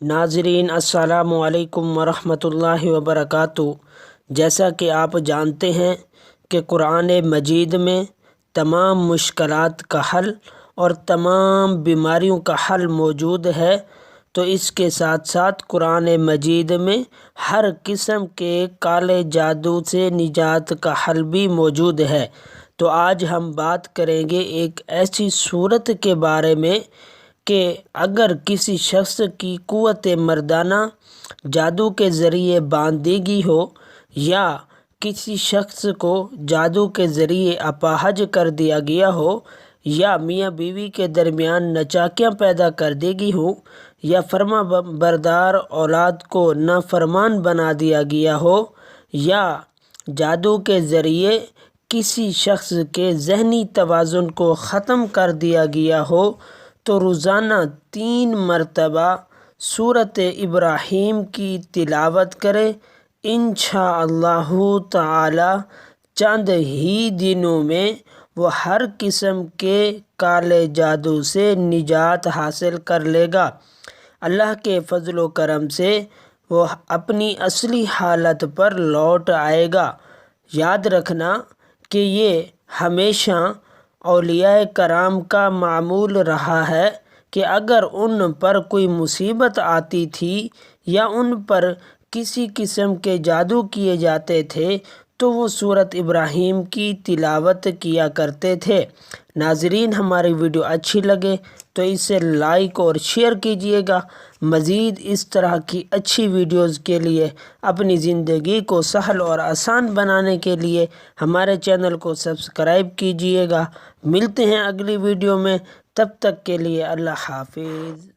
ناظرین السلام علیکم ورحمۃ اللہ وبرکاتہ۔ جیسا کہ آپ جانتے ہیں کہ قرآن مجید میں تمام مشکلات کا حل اور تمام بیماریوں کا حل موجود ہے، تو اس کے ساتھ ساتھ قرآن مجید میں ہر قسم کے کالے جادو سے نجات کا حل بھی موجود ہے۔ تو آج ہم بات کریں گے ایک ایسی صورت کے بارے میں کہ اگر کسی شخص کی قوت مردانہ جادو کے ذریعے باندھ دی گئی ہو، یا کسی شخص کو جادو کے ذریعے اپاہج کر دیا گیا ہو، یا میاں بیوی کے درمیان نچاکیاں پیدا کر دی گئی ہوں، یا فرما بردار اولاد کو نافرمان بنا دیا گیا ہو، یا جادو کے ذریعے کسی شخص کے ذہنی توازن کو ختم کر دیا گیا ہو، تو روزانہ 3 مرتبہ سورۃ ابراہیم کی تلاوت کرے۔ انشاءاللہ تعالی چند ہی دنوں میں وہ ہر قسم کے کالے جادو سے نجات حاصل کر لے گا۔ اللہ کے فضل و کرم سے وہ اپنی اصلی حالت پر لوٹ آئے گا۔ یاد رکھنا کہ یہ ہمیشہ اولیاء کرام کا معمول رہا ہے کہ اگر ان پر کوئی مصیبت آتی تھی یا ان پر کسی قسم کے جادو کیے جاتے تھے تو وہ سورۃ ابراہیم کی تلاوت کیا کرتے تھے۔ ناظرین، ہماری ویڈیو اچھی لگے تو اسے لائک اور شیئر کیجیے گا۔ مزید اس طرح کی اچھی ویڈیوز کے لیے اپنی زندگی کو سہل اور آسان بنانے کے لیے ہمارے چینل کو سبسکرائب کیجیے گا۔ ملتے ہیں اگلی ویڈیو میں، تب تک کے لیے اللہ حافظ۔